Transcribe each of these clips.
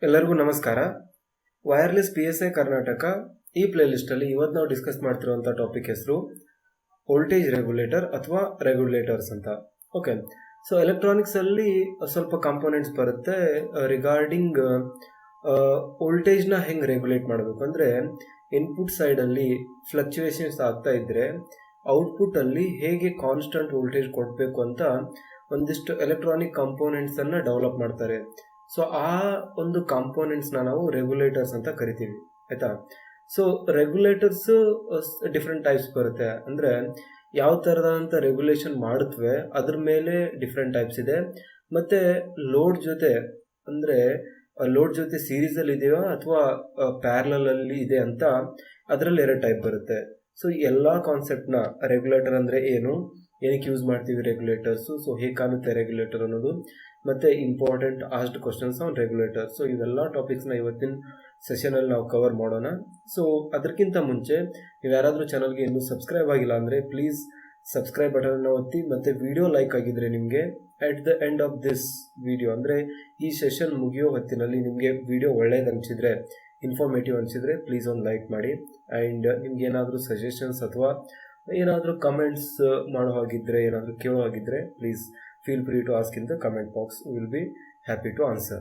ಎಲ್ಲರಿಗೂ ನಮಸ್ಕಾರ. Wireless PSI Karnataka ಈ ಪ್ಲೇಲಿಸ್ಟಲ್ಲಿ ಇವತ್ತು ನಾವು ಡಿಸ್ಕಸ್ ಮಾಡ್ತಿರುವಂಥ ಟಾಪಿಕ್ ಹೆಸರು ವೋಲ್ಟೇಜ್ ರೆಗ್ಯುಲೇಟರ್ ಅಥವಾ ರೆಗ್ಯುಲೇಟರ್ಸ್ ಅಂತ. ಓಕೆ, ಸೊ ಎಲೆಕ್ಟ್ರಾನಿಕ್ಸಲ್ಲಿ ಸ್ವಲ್ಪ ಕಾಂಪೋನೆಂಟ್ಸ್ ಬರುತ್ತೆ ರಿಗಾರ್ಡಿಂಗ್ ವೋಲ್ಟೇಜ್ನ ಹೆಂಗೆ ರೆಗ್ಯುಲೇಟ್ ಮಾಡಬೇಕು ಅಂದರೆ, ಇನ್ಪುಟ್ ಸೈಡಲ್ಲಿ ಫ್ಲಕ್ಚುಯೇಷನ್ಸ್ ಆಗ್ತಾ ಇದ್ದರೆ ಔಟ್ಪುಟ್ಟಲ್ಲಿ ಹೇಗೆ ಕಾನ್ಸ್ಟಂಟ್ ವೋಲ್ಟೇಜ್ ಕೊಡಬೇಕು ಅಂತ ಒಂದಿಷ್ಟು ಎಲೆಕ್ಟ್ರಾನಿಕ್ ಕಾಂಪೋನೆಂಟ್ಸನ್ನು ಡೆವಲಪ್ ಮಾಡ್ತಾರೆ. ಸೊ ಆ ಒಂದು ಕಾಂಪೋನೆಂಟ್ಸ್ನ ನಾವು ರೆಗ್ಯುಲೇಟರ್ಸ್ ಅಂತ ಕರಿತೀವಿ, ಆಯಿತಾ. ಸೊ ರೆಗ್ಯುಲೇಟರ್ಸ್ ಡಿಫ್ರೆಂಟ್ ಟೈಪ್ಸ್ ಬರುತ್ತೆ, ಅಂದರೆ ಯಾವ ಥರದಂಥ ರೆಗ್ಯುಲೇಷನ್ ಮಾಡುತ್ತವೆ ಅದ್ರ ಮೇಲೆ ಡಿಫ್ರೆಂಟ್ ಟೈಪ್ಸ್ ಇದೆ. ಮತ್ತು ಲೋಡ್ ಜೊತೆ, ಅಂದರೆ ಲೋಡ್ ಜೊತೆ ಸೀರೀಸಲ್ಲಿ ಇದೆಯೋ ಅಥವಾ ಪ್ಯಾರಲಲ್ಲಿ ಇದೆ ಅಂತ ಅದರಲ್ಲಿ 2 ಟೈಪ್ ಬರುತ್ತೆ. ಸೊ ಎಲ್ಲ ಕಾನ್ಸೆಪ್ಟ್ನ ರೆಗ್ಯುಲೇಟರ್ ಅಂದರೆ ಏನು, ಏನಕ್ಕೆ ಯೂಸ್ ಮಾಡ್ತೀವಿ ರೆಗ್ಯುಲೇಟರ್ಸು, ಸೊ ಹೇಗೆ ಕಾಣುತ್ತೆ ರೆಗ್ಯುಲೇಟರ್ ಅನ್ನೋದು, ಮತ್ತು important asked questions on regulator. So ಇವೆಲ್ಲ ಟಾಪಿಕ್ಸ್ನ ಇವತ್ತಿನ ಸೆಷನಲ್ಲಿ ನಾವು ಕವರ್ ಮಾಡೋಣ. ಸೊ ಅದಕ್ಕಿಂತ ಮುಂಚೆ ನೀವು ಯಾರಾದರೂ ಚಾನಲ್ಗೆ ಇನ್ನೂ ಸಬ್ಸ್ಕ್ರೈಬ್ ಆಗಿಲ್ಲ ಅಂದರೆ ಪ್ಲೀಸ್ ಸಬ್ಸ್ಕ್ರೈಬ್ ಬಟನ್ನ ಒತ್ತಿ, ಮತ್ತು ವಿಡಿಯೋ ಲೈಕ್ ಆಗಿದ್ದರೆ ನಿಮಗೆ at the end of this video, ಅಂದರೆ ಈ ಸೆಷನ್ ಮುಗಿಯೋ ಹೊತ್ತಿನಲ್ಲಿ ನಿಮಗೆ ವಿಡಿಯೋ ಒಳ್ಳೇದು ಅನಿಸಿದರೆ, ಇನ್ಫಾರ್ಮೇಟಿವ್ ಅನಿಸಿದರೆ ಪ್ಲೀಸ್ ಒಂದು ಲೈಕ್ ಮಾಡಿ. ಆ್ಯಂಡ್ ನಿಮ್ಗೆ ಏನಾದರೂ ಸಜೆಷನ್ಸ್ ಅಥವಾ ಏನಾದರೂ ಕಮೆಂಟ್ಸ್ ಮಾಡೋ ಹಾಗಿದ್ದರೆ, ಏನಾದರೂ ಕೇಳೋ ಹಾಗಿದ್ದರೆ please feel free to ask in the comment box. We will be happy to answer.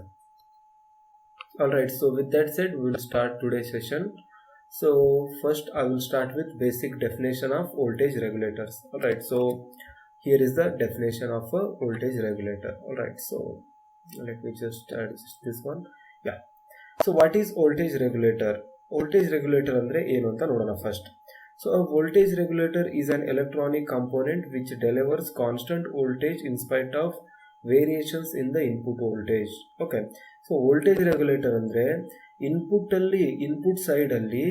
Alright, so with that said, we will start today's session. So first I will start with basic definition of voltage regulators. Alright, so here is the definition of a voltage regulator. Alright, so let me just add this one. Yeah, so what is voltage regulator? Voltage regulator andre ಏನು ಅಂತ ನೋಡೋಣ first. So a voltage regulator is an electronic component which delivers constant voltage in spite of variations in the input voltage. Okay, so voltage regulator ಅಂದರೆ input ಸೈಡಲ್ಲಿ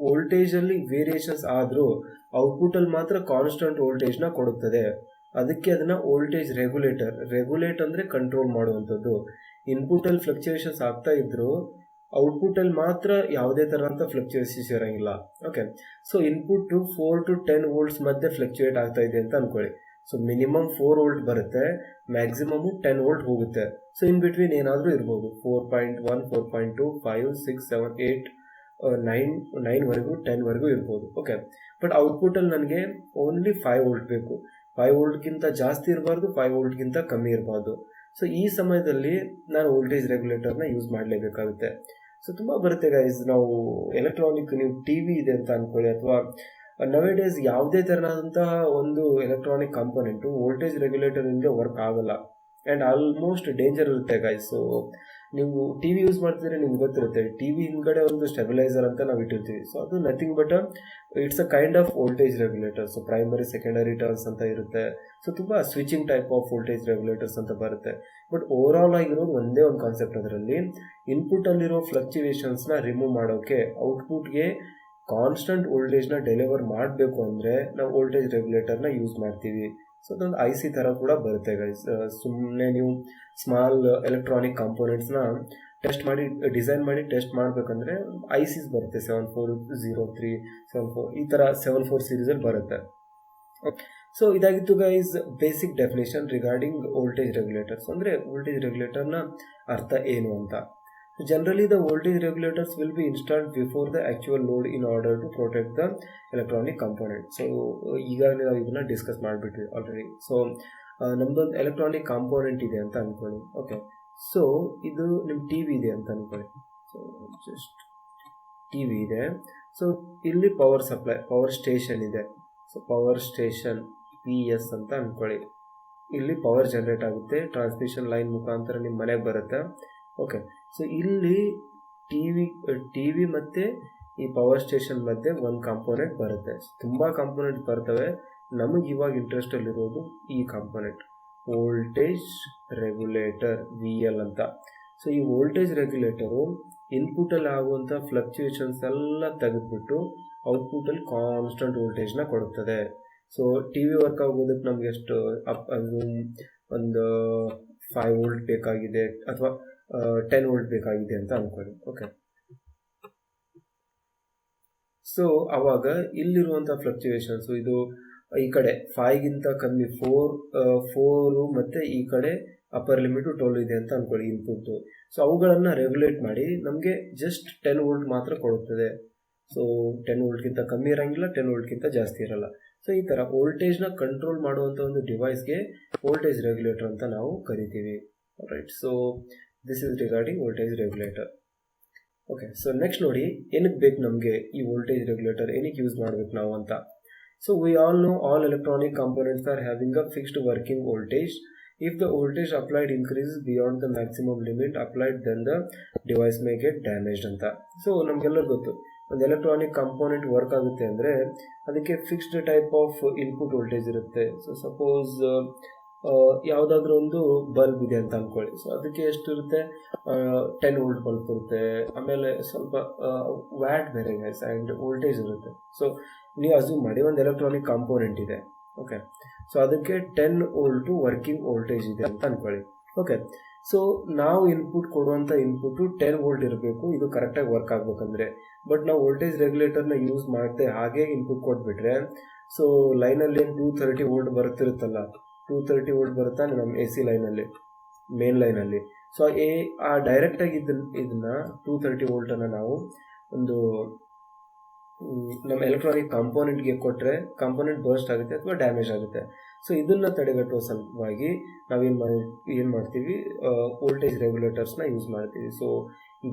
ವೋಲ್ಟೇಜಲ್ಲಿ variations ಆದರೂ ಔಟ್ಪುಟ್ಟಲ್ಲಿ ಮಾತ್ರ constant ವೋಲ್ಟೇಜ್ನ ಕೊಡುತ್ತದೆ. ಅದಕ್ಕೆ ಅದನ್ನು ವೋಲ್ಟೇಜ್ ರೆಗ್ಯುಲೇಟ್ ಅಂದರೆ ಕಂಟ್ರೋಲ್ ಮಾಡುವಂಥದ್ದು. ಇನ್ಪುಟ್ಟಲ್ಲಿ ಫ್ಲಕ್ಚುಯೇಷನ್ಸ್ ಆಗ್ತಾ ಇದ್ದರೂ ಔಟ್ಪುಟ್ಟಲ್ಲಿ ಮಾತ್ರ ಯಾವುದೇ ಥರ ಫ್ಲಕ್ಚುಯೇಷನ್ಸ್ ಇರೋಂಗಿಲ್ಲ. Okay, so input 4 to 10 volts ಮಧ್ಯೆ ಫ್ಲಕ್ಚುಯೇಟ್ ಆಗ್ತಾ ಇದೆ ಅಂತ ಅಂದ್ಕೊಳ್ಳಿ. ಸೊ ಮಿನಿಮಮ್ 4 volt ಬರುತ್ತೆ, ಮ್ಯಾಕ್ಸಿಮಮು 10 volt ಹೋಗುತ್ತೆ. ಸೊ ಇನ್ ಬಿಟ್ವೀನ್ ಏನಾದರೂ ಇರ್ಬೋದು, 4.1, 4.2, 5, 6, 7, 8, 9ವರೆಗೂ 10ವರೆಗೂ ಇರ್ಬೋದು. ಓಕೆ, ಬಟ್ ಔಟ್ಪುಟ್ಟಲ್ಲಿ ನನಗೆ ಓನ್ಲಿ 5 volt ಬೇಕು. 5 voltಗಿಂತ ಜಾಸ್ತಿ ಇರಬಾರ್ದು, 5 voltಗಿಂತ ಕಮ್ಮಿ ಇರಬಾರ್ದು. ಸೊ ಈ ಸಮಯದಲ್ಲಿ ನಾನು ವೋಲ್ಟೇಜ್ ರೆಗ್ಯುಲೇಟರ್ನ ಯೂಸ್ ಮಾಡಲೇಬೇಕಾಗುತ್ತೆ. ಸೊ ತುಂಬ ಬರುತ್ತೆ ಗೈಸ್. ನಾವು ಎಲೆಕ್ಟ್ರಾನಿಕ್, ನೀವು TV ಇದೆ ಅಂತ ಅಂದ್ಕೊಳ್ಳಿ, ಅಥವಾ ನವೆ ಡೇಸ್ ಯಾವುದೇ ಥರನಾದಂತಹ ಒಂದು ಎಲೆಕ್ಟ್ರಾನಿಕ್ ಕಾಂಪೋನೆಂಟು ವೋಲ್ಟೇಜ್ ರೆಗ್ಯುಲೇಟರಿಂದ ವರ್ಕ್ ಆಗಲ್ಲ. ಆ್ಯಂಡ್ ಆಲ್ಮೋಸ್ಟ್ ಡೇಂಜರ್ ಇರುತ್ತೆ ಗೈಸ್. ಸೊ ನೀವು TV ಯೂಸ್ ಮಾಡ್ತಿದ್ರೆ ನಿಮ್ಗೆ ಗೊತ್ತಿರುತ್ತೆ, TV ಹಿಂದ್ಗಡೆ ಒಂದು ಸ್ಟೆಬಿಲೈಸರ್ ಅಂತ ನಾವು ಇಟ್ಟಿರ್ತೀವಿ. ಸೊ ಅದು nothing but it's a kind of voltage regulator. So primary, secondary turns ಅಂತ ಇರುತ್ತೆ. ಸೊ ತುಂಬ switching type of voltage regulators ಅಂತ ಬರುತ್ತೆ. ಬಟ್ ಓವರ್ ಆಲ್ ಆಗಿರೋದು ಒಂದೇ ಒಂದು ಕಾನ್ಸೆಪ್ಟ್, ಅದರಲ್ಲಿ ಇನ್ಪುಟ್ಟಲ್ಲಿರೋ ಫ್ಲಕ್ಚುಯೇಷನ್ಸ್ನ ರಿಮೂವ್ ಮಾಡೋಕ್ಕೆ, ಔಟ್ಪುಟ್ಗೆ ಕಾನ್ಸ್ಟಂಟ್ ವೋಲ್ಟೇಜ್ನ ಡೆಲಿವರ್ ಮಾಡಬೇಕು ಅಂದರೆ ನಾವು ವೋಲ್ಟೇಜ್ ರೆಗ್ಯುಲೇಟರ್ನ ಯೂಸ್ ಮಾಡ್ತೀವಿ. ಸೊ ಅದೊಂದು IC ಥರ ಕೂಡ ಬರುತ್ತೆ ಗೈಸ್. ಸುಮ್ಮನೆ ನೀವು ಸ್ಮಾಲ್ ಎಲೆಕ್ಟ್ರಾನಿಕ್ ಕಾಂಪೋನೆಂಟ್ಸ್ನ ಡಿಸೈನ್ ಮಾಡಿ ಟೆಸ್ಟ್ ಮಾಡಬೇಕಂದ್ರೆ ICs ಬರುತ್ತೆ, 7403, 74 ಈ ಥರ 74 ಸೀರೀಸಲ್ಲಿ ಬರುತ್ತೆ. ಓಕೆ, ಸೊ ಇದಾಗಿತ್ತು guys basic definition regarding voltage regulators. ಅಂದರೆ ವೋಲ್ಟೇಜ್ ರೆಗ್ಯುಲೇಟರ್ನ ಅರ್ಥ ಏನು ಅಂತ. Generally, the voltage regulators will be installed before the actual load in order to protect the electronic component. So, ಈಗಾಗಲೇ ನಾವು ಇದನ್ನು ಡಿಸ್ಕಸ್ ಮಾಡಿಬಿಟ್ವಿ ಆಲ್ರೆಡಿ. ಸೊ ನಮ್ಮದೊಂದು electronic component ಇದೆ ಅಂತ ಅಂದ್ಕೊಳ್ಳಿ. ಓಕೆ, ಸೊ ಇದು ನಿಮ್ಮ TV ಇದೆ ಅಂತ ಅಂದ್ಕೊಳ್ಳಿ. ಸೊ ಜಸ್ಟ್ TV ಇದೆ. ಸೊ ಇಲ್ಲಿ ಪವರ್ ಸಪ್ಲೈ, ಪವರ್ ಸ್ಟೇಷನ್ ಇದೆ. ಸೊ ಪವರ್ ಸ್ಟೇಷನ್ PS ಅಂತ ಅಂದ್ಕೊಳ್ಳಿ. ಇಲ್ಲಿ ಪವರ್ ಜನ್ರೇಟ್ ಆಗುತ್ತೆ, ಟ್ರಾನ್ಸ್ಮಿಷನ್ ಲೈನ್ ಮುಖಾಂತರ ನಿಮ್ಮ ಮನೆಗೆ ಬರುತ್ತೆ. ಓಕೆ, ಸೊ ಇಲ್ಲಿ TV ಮತ್ತು ಈ ಪವರ್ ಸ್ಟೇಷನ್ ಮಧ್ಯೆ ಒಂದು ಕಾಂಪೋನೆಂಟ್ ಬರುತ್ತೆ. ತುಂಬ ಕಾಂಪೋನೆಂಟ್ ಬರ್ತವೆ, ನಮಗೆ ಇವಾಗ ಇಂಟ್ರೆಸ್ಟಲ್ಲಿರೋದು ಈ ಕಾಂಪೋನೆಂಟ್ ವೋಲ್ಟೇಜ್ ರೆಗ್ಯುಲೇಟರ್ VL ಅಂತ. ಸೊ ಈ ವೋಲ್ಟೇಜ್ ರೆಗ್ಯುಲೇಟರು ಇನ್ಪುಟ್ಟಲ್ಲಿ ಆಗುವಂಥ ಫ್ಲಕ್ಚುಯೇಷನ್ಸ್ ಎಲ್ಲ ತೆಗೆದುಬಿಟ್ಟು ಔಟ್ಪುಟ್ಟಲ್ಲಿ ಕಾನ್ಸ್ಟಂಟ್ ವೋಲ್ಟೇಜ್ನ ಕೊಡುತ್ತದೆ. ಸೊ TV ವರ್ಕ್ ಆಗೋದಕ್ಕೆ ನಮಗೆ ಎಷ್ಟು ಒಂದು 5 volt ಬೇಕಾಗಿದೆ ಅಥವಾ 10 volt ಬೇಕಾಗಿದೆ ಅಂತ ಅಂದ್ಕೊಳ್ಳಿ. ಓಕೆ, ಸೊ ಆವಾಗ ಇಲ್ಲಿರುವಂಥ ಫ್ಲಕ್ಚುಯೇಷನ್ಸು, ಇದು ಈ ಕಡೆ 5ಗಿಂತ ಕಮ್ಮಿ 4 ಮತ್ತು ಈ ಕಡೆ ಅಪ್ಪರ್ ಲಿಮಿಟು 12 ಇದೆ ಅಂತ ಅಂದ್ಕೊಳ್ಳಿ ಇನ್ಪುಟ್ಟು. ಸೊ ಅವುಗಳನ್ನು ರೆಗ್ಯುಲೇಟ್ ಮಾಡಿ ನಮಗೆ ಜಸ್ಟ್ 10 ವೋಲ್ಟ್ ಮಾತ್ರ ಕೊಡುತ್ತದೆ. ಸೊ 10 ವೋಲ್ಟ್ಗಿಂತ ಕಮ್ಮಿ ಇರೋಂಗಿಲ್ಲ, 10 ವೋಲ್ಟ್ಗಿಂತ ಜಾಸ್ತಿ ಇರಲ್ಲ. ಸೊ ಈ ಥರ ವೋಲ್ಟೇಜ್ನ ಕಂಟ್ರೋಲ್ ಮಾಡುವಂಥ ಒಂದು ಡಿವೈಸ್ಗೆ ವೋಲ್ಟೇಜ್ ರೆಗ್ಯುಲೇಟರ್ ಅಂತ ನಾವು ಕರಿತೀವಿ. Right, so this is regarding voltage regulator. Okay, so next ನೋಡಿ, ಏನಕ್ಕೆ ಬೇಕು ನಮಗೆ ಈ ವೋಲ್ಟೇಜ್ ರೆಗ್ಯುಲೇಟರ್, ಏನಕ್ಕೆ ಯೂಸ್ ಮಾಡಬೇಕು ನಾವು ಅಂತ. So we all know all electronic components are having a fixed working voltage. If the voltage applied increases beyond the maximum limit applied, then the device may get damaged ಅಂತ. So ನಮಗೆಲ್ಲರೂ ಗೊತ್ತು, ಒಂದು electronic component work ಆಗುತ್ತೆ ಅಂದರೆ ಅದಕ್ಕೆ fixed type of input voltage ಇರುತ್ತೆ. So suppose ಯಾವುದಾದ್ರೂ ಒಂದು bulb ಇದೆ ಅಂತ ಅಂದ್ಕೊಳ್ಳಿ. ಸೊ ಅದಕ್ಕೆ ಎಷ್ಟಿರುತ್ತೆ, 10 ವೋಲ್ಟ್ ಬಲ್ಬ್ ಇರುತ್ತೆ, ಆಮೇಲೆ ಸ್ವಲ್ಪ ವ್ಯಾಟ್ ಬೇರೆ ಗೈಸ್ ಆ್ಯಂಡ್ ವೋಲ್ಟೇಜ್ ಇರುತ್ತೆ. ಸೊ ನೀವು ಅಸ್ಯೂಮ್ ಮಾಡಿ ಒಂದು ಎಲೆಕ್ಟ್ರಾನಿಕ್ ಕಾಂಪೋನೆಂಟ್ ಇದೆ. ಓಕೆ, ಸೊ ಅದಕ್ಕೆ 10 ವೋಲ್ಟು ವರ್ಕಿಂಗ್ ವೋಲ್ಟೇಜ್ ಇದೆ ಅಂತ ಅಂದ್ಕೊಳ್ಳಿ. ಓಕೆ, ಸೊ ನಾವು ಇನ್ಪುಟ್ ಕೊಡುವಂಥ ಇನ್ಪುಟ್ಟು 10 ವೋಲ್ಟ್ ಇರಬೇಕು, ಇದು ಕರೆಕ್ಟಾಗಿ ವರ್ಕ್ ಆಗಬೇಕಂದ್ರೆ. ಬಟ್ ನಾವು ವೋಲ್ಟೇಜ್ ರೆಗ್ಯುಲೇಟರ್ನ ಯೂಸ್ ಮಾಡದೆ ಹಾಗೆ ಇನ್ಪುಟ್ ಕೊಟ್ಬಿಟ್ರೆ, ಸೊ ಲೈನಲ್ಲಿ ಏನು 230 ವೋಲ್ಟ್ ಬರುತ್ತಿರುತ್ತಲ್ಲ, 230 ವೋಲ್ಟ್ ಬರುತ್ತಾ ನಮ್ಮ AC ಲೈನಲ್ಲಿ, ಮೇನ್ ಲೈನಲ್ಲಿ. ಸೊ ಆ ಡೈರೆಕ್ಟಾಗಿ ಇದನ್ನು 230 ವೋಲ್ಟನ್ನು ನಾವು ಒಂದು ನಮ್ಮ ಎಲೆಕ್ಟ್ರಾನಿಕ್ ಕಾಂಪೋನೆಂಟ್ಗೆ ಕೊಟ್ಟರೆ ಕಾಂಪೋನೆಂಟ್ ಬರ್ಸ್ಟ್ ಆಗುತ್ತೆ ಅಥವಾ ಡ್ಯಾಮೇಜ್ ಆಗುತ್ತೆ. ಸೊ ಇದನ್ನು ತಡೆಗಟ್ಟುವ ಸಲುವಾಗಿ ನಾವೇನು ಮಾಡ್ತೀವಿ, ವೋಲ್ಟೇಜ್ ರೆಗ್ಯುಲೇಟರ್ಸ್ನ ಯೂಸ್ ಮಾಡ್ತೀವಿ. ಸೊ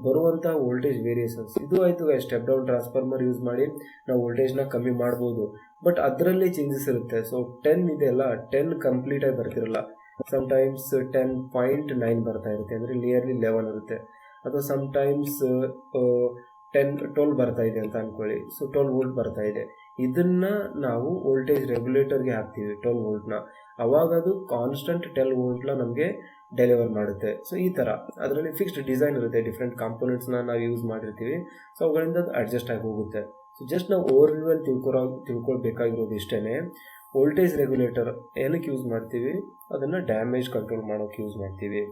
ಬರುವಂಥ ವೋಲ್ಟೇಜ್ ವೇರಿಯೇಷನ್ಸ್ ಇದು ಆಯಿತು, ಸ್ಟೆಪ್ ಡೌನ್ ಟ್ರಾನ್ಸ್ಫಾರ್ಮರ್ ಯೂಸ್ ಮಾಡಿ ನಾವು ವೋಲ್ಟೇಜ್ನ ಕಮ್ಮಿ ಮಾಡ್ಬೋದು. ಬಟ್ ಅದರಲ್ಲಿ ಚೇಂಜಸ್ ಇರುತ್ತೆ. ಸೊ 10 ಇದೆಯಲ್ಲ, 10 ಕಂಪ್ಲೀಟಾಗಿ ಬರ್ತಿರಲ್ಲ. ಸಮ್ಟೈಮ್ಸ್ 10.9 ಬರ್ತಾ ಇರುತ್ತೆ, ಅಂದರೆ ನಿಯರ್ಲಿ 11 ಇರುತ್ತೆ. ಅಥವಾ ಸಮ್ಟೈಮ್ಸ್ 12 ಬರ್ತಾ ಇದೆ ಅಂತ ಅಂದ್ಕೊಳ್ಳಿ. ಸೊ 12 ವೋಲ್ಟ್ ಬರ್ತಾ ಇದೆ. ಇದನ್ನು ನಾವು ವೋಲ್ಟೇಜ್ ರೆಗ್ಯುಲೇಟರ್ಗೆ ಹಾಕ್ತೀವಿ 12 ವೋಲ್ಟ್ನ. ಅವಾಗ ಅದು ಕಾನ್ಸ್ಟೆಂಟ್ 12 ವೋಲ್ಟ್ನ ನಮಗೆ ಡೆಲಿವರ್ ಮಾಡುತ್ತೆ. ಸೊ ಈ ಥರ ಅದರಲ್ಲಿ ಫಿಕ್ಸ್ಡ್ ಡಿಸೈನ್ ಇರುತ್ತೆ, ಡಿಫ್ರೆಂಟ್ ಕಾಂಪೋನೆಂಟ್ಸ್ನ ನಾವು ಯೂಸ್ ಮಾಡಿರ್ತೀವಿ. ಸೊ ಅವುಗಳಿಂದ ಅದು ಅಡ್ಜಸ್ಟ್ ಆಗಿ ಹೋಗುತ್ತೆ. ಸೊ ಜಸ್ಟ್ ನಾವು ಓವರ್ವ್ಯೂವಲ್ಲಿ ತಿಳ್ಕೊಳ್ಬೇಕಾಗಿರೋದು ಇಷ್ಟೇ. ವೋಲ್ಟೇಜ್ ರೆಗ್ಯುಲೇಟರ್ ಏನಕ್ಕೆ ಯೂಸ್ ಮಾಡ್ತೀವಿ, ಅದನ್ನು ಡ್ಯಾಮೇಜ್ ಕಂಟ್ರೋಲ್ ಮಾಡೋಕ್ಕೆ ಯೂಸ್ ಮಾಡ್ತೀವಿ.